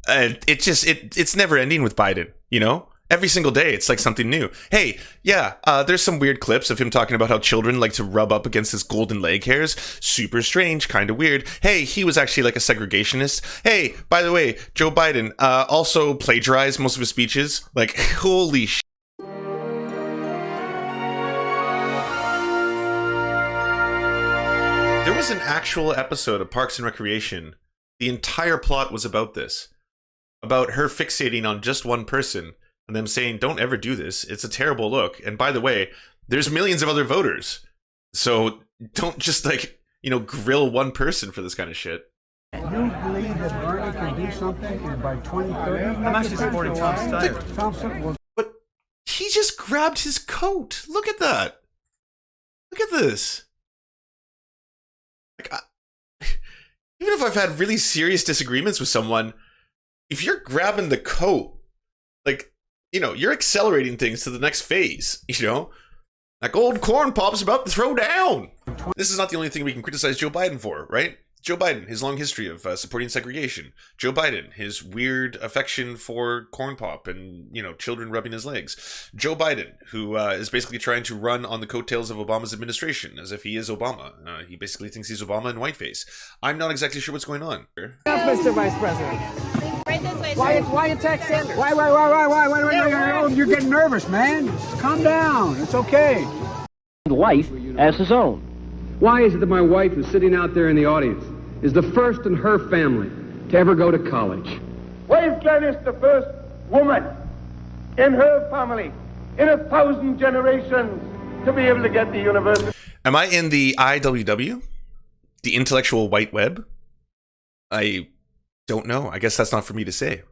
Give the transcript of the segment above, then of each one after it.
it's never ending with Biden, you know? Every single day, it's like something new. Hey, yeah, there's some weird clips of him talking about how children like to rub up against his golden leg hairs. Super strange, kind of weird. Hey, he was actually like a segregationist. Hey, by the way, Joe Biden also plagiarized most of his speeches. Like, holy shit. There was an actual episode of Parks and Recreation. The entire plot was about this. About her fixating on just one person. And them saying, don't ever do this. It's a terrible look. And by the way, there's millions of other voters. So don't just like, you know, grill one person for this kind of shit. You believe that Bernie can do something by 2030? I'm actually supporting Tom Steyer. Thompson will... But he just grabbed his coat. Look at that. Look at this. Like, even if I've had really serious disagreements with someone, if you're grabbing the coat, like, you know, you're accelerating things to the next phase, you know? Like old Cornpop's about to throw down. This is not the only thing we can criticize Joe Biden for, right? Joe Biden, his long history of supporting segregation. Joe Biden, his weird affection for Cornpop and, you know, children rubbing his legs. Joe Biden, who is basically trying to run on the coattails of Obama's administration, as if he is Obama. He basically thinks he's Obama in whiteface. I'm not exactly sure what's going on. Mr. Vice President. Right this way, Why attack Sanders? Why? You're getting nervous, man. Calm down. It's okay. Life as his own. Why is it that my wife, who's sitting out there in the audience, is the first in her family to ever go to college? Why is Gladys the first woman in her family in 1,000 generations to be able to get the university? Am I in the IWW? The intellectual white web? I don't know. I guess that's not for me to say.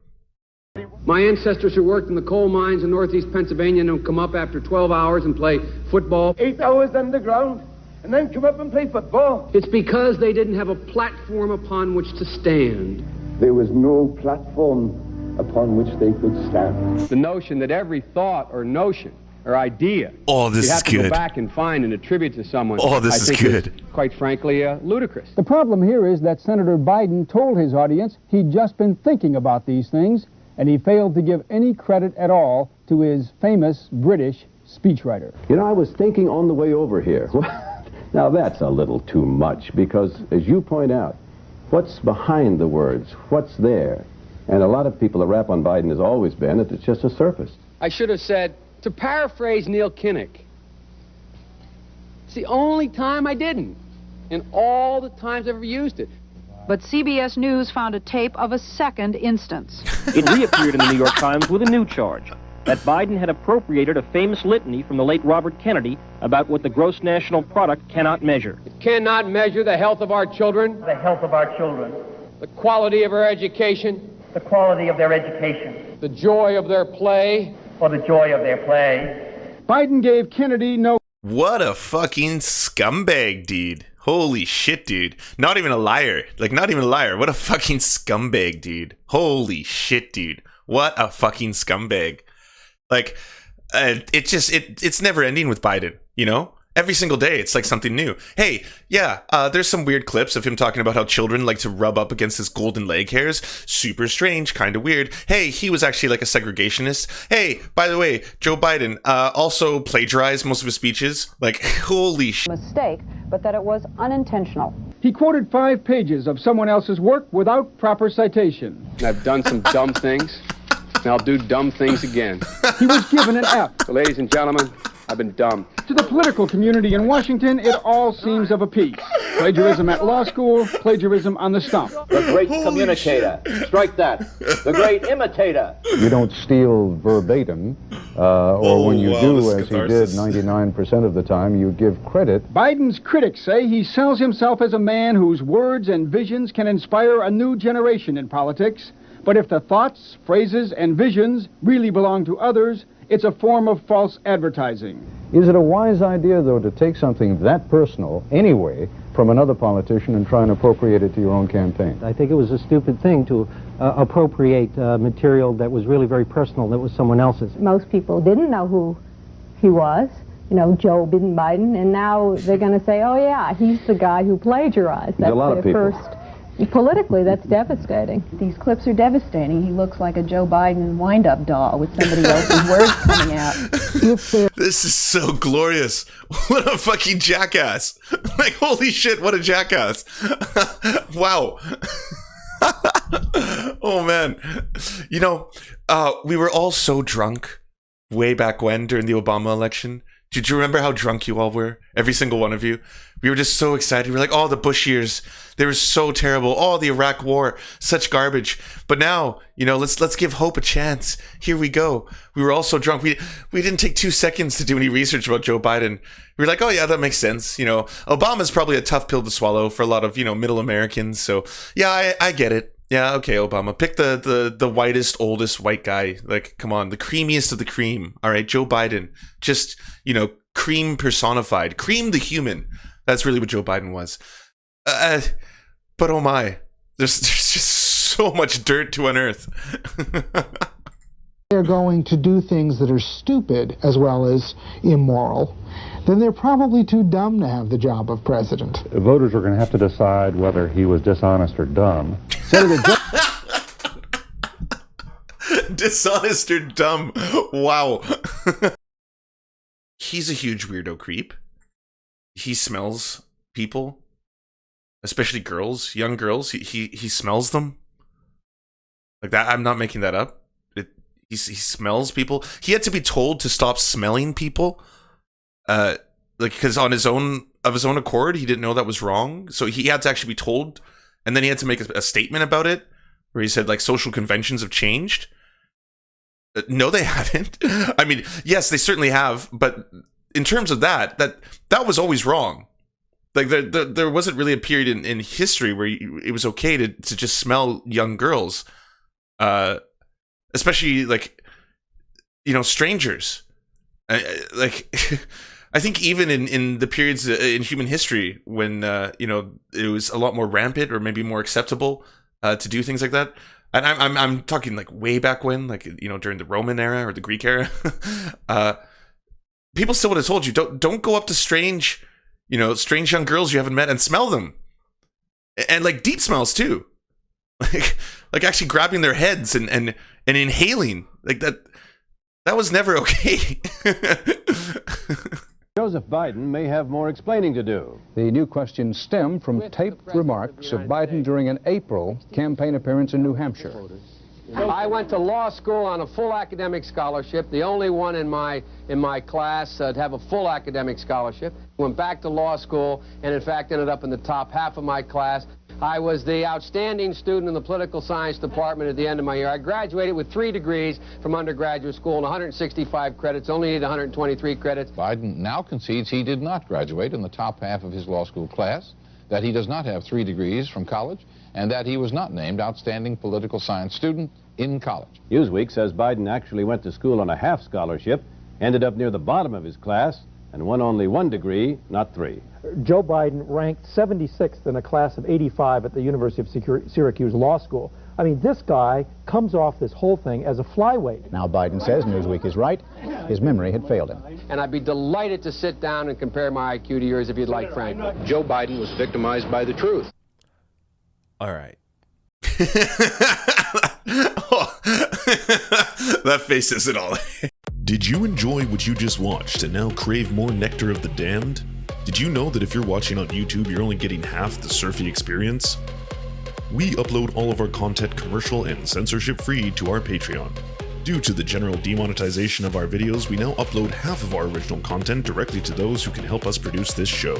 My ancestors who worked in the coal mines in northeast Pennsylvania don't come up after 12 hours and play football. 8 hours underground and then come up and play football. It's because they didn't have a platform upon which to stand. There was no platform upon which they could stand. The notion that every thought or notion or idea Oh, this you have is to good. go back and find and attribute to someone. Oh, this is good. Is, quite frankly, ludicrous. The problem here is that Senator Biden told his audience he'd just been thinking about these things, and he failed to give any credit at all to his famous British speechwriter. You know, I was thinking on the way over here. Now, that's a little too much, because, as you point out, what's behind the words? What's there? And a lot of people, the rap on Biden has always been that it's just a surface. I should have said, to paraphrase Neil Kinnock, it's the only time I didn't, and all the times I've ever used it. But CBS News found a tape of a second instance. It reappeared in the New York Times with a new charge, that Biden had appropriated a famous litany from the late Robert Kennedy about what the gross national product cannot measure. It cannot measure the health of our children, The health of our children, the quality of our education, the quality of their education, the joy of their play, or the joy of their play. Biden gave Kennedy no... What a fucking scumbag, dude. Holy shit, dude. Not even a liar. Like, not even a liar. What a fucking scumbag, dude. Holy shit, dude. What a fucking scumbag. Like, it's never ending with Biden, you know? Every single day, it's like something new. Hey, yeah, there's some weird clips of him talking about how children like to rub up against his golden leg hairs. Super strange, kind of weird. Hey, he was actually like a segregationist. Hey, by the way, Joe Biden also plagiarized most of his speeches. Like, holy shit. Mistake, but that it was unintentional. He quoted 5 pages of someone else's work without proper citation. I've done some dumb things, and I'll do dumb things again. He was given an F. So, ladies and gentlemen, I've been dumb. To the political community in Washington, it all seems of a piece. Plagiarism at law school, plagiarism on the stump. The great communicator. Strike that. The great imitator. You don't steal verbatim, or when you do, as he did 99% of the time, you give credit. Biden's critics say he sells himself as a man whose words and visions can inspire a new generation in politics. But if the thoughts, phrases, and visions really belong to others, it's a form of false advertising. Is it a wise idea, though, to take something that personal, anyway, from another politician and try and appropriate it to your own campaign? I think it was a stupid thing to appropriate material that was really very personal, that was someone else's. Most people didn't know who he was, you know, Joe Biden, and now they're going to say, oh yeah, he's the guy who plagiarized. That's a lot of their people. first Politically, that's devastating. These clips are devastating. He looks like a Joe Biden wind-up doll with somebody else's words coming out. This is so glorious. What a fucking jackass. Like, holy shit, what a jackass. Wow. Oh, man. You know, we were all so drunk way back when during the Obama election. Did you remember how drunk you all were? Every single one of you. We were just so excited. We were like, oh, the Bush years, they were so terrible. Oh, the Iraq war, such garbage. But now, you know, let's give hope a chance. Here we go. We were all so drunk. We didn't take 2 seconds to do any research about Joe Biden. We were like, oh yeah, that makes sense. You know, Obama's probably a tough pill to swallow for a lot of, you know, middle Americans. So yeah, I get it. Yeah, okay, Obama. Pick the whitest, oldest white guy. Like, come on, the creamiest of the cream. All right, Joe Biden. Just, you know, cream personified. Cream the human. That's really what Joe Biden was. But oh my, there's just so much dirt to unearth. They're going to do things that are stupid as well as immoral, then they're probably too dumb to have the job of president. Voters are going to have to decide whether he was dishonest or dumb. Dishonest or dumb. Wow. He's a huge weirdo creep. He smells people, especially girls, young girls. He smells them. Like that. I'm not making that up. He smells people. He had to be told to stop smelling people. Like, because of his own accord, he didn't know that was wrong. So he had to actually be told, and then he had to make a statement about it, where he said, like, social conventions have changed. No, they haven't. I mean, yes, they certainly have, but in terms of that was always wrong. Like, there wasn't really a period in history where it was okay to just smell young girls, especially, like, you know, strangers. Like, I think even in the periods in human history when you know, it was a lot more rampant or maybe more acceptable to do things like that. And I'm talking like way back when, like, you know, during the Roman era or the Greek era. People still would have told you, don't go up to strange young girls you haven't met and smell them, and like deep smells too, like actually grabbing their heads and inhaling, like that was never okay. Joseph Biden may have more explaining to do. The new questions stem from taped remarks of Biden during an April campaign appearance in New Hampshire. I went to law school on a full academic scholarship, the only one in my class to have a full academic scholarship. Went back to law school and in fact ended up in the top half of my class. I was the outstanding student in the political science department at the end of my year. I graduated with 3 degrees from undergraduate school and 165 credits, only needed 123 credits. Biden now concedes he did not graduate in the top half of his law school class, that he does not have 3 degrees from college, and that he was not named outstanding political science student in college. Newsweek says Biden actually went to school on a half scholarship, ended up near the bottom of his class, and won only 1 degree, not 3. Joe Biden ranked 76th in a class of 85 at the University of Syracuse Law School. I mean, this guy comes off this whole thing as a flyweight. Now Biden says Newsweek is right. His memory had failed him. And I'd be delighted to sit down and compare my IQ to yours if you'd like, Frank. Joe Biden was victimized by the truth. All right. Oh, that face says it all. Did you enjoy what you just watched and now crave more Nectar of the Damned? Did you know that if you're watching on YouTube, you're only getting half the surfy experience? We upload all of our content commercial and censorship free to our Patreon. Due to the general demonetization of our videos, we now upload half of our original content directly to those who can help us produce this show.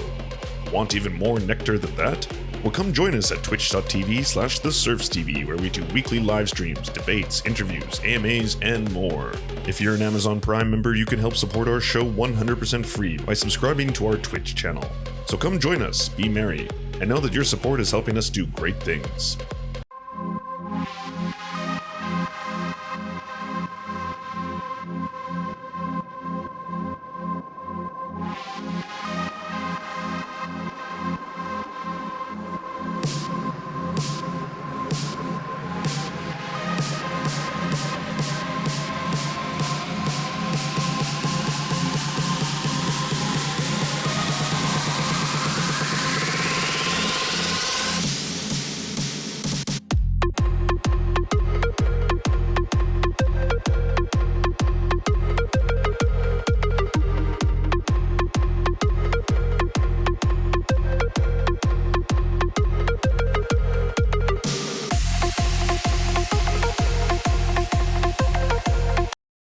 Want even more nectar than that? Well, come join us at twitch.tv/TheSerfsTV, where we do weekly live streams, debates, interviews, AMAs, and more. If you're an Amazon Prime member, you can help support our show 100% free by subscribing to our Twitch channel. So come join us, be merry, and know that your support is helping us do great things.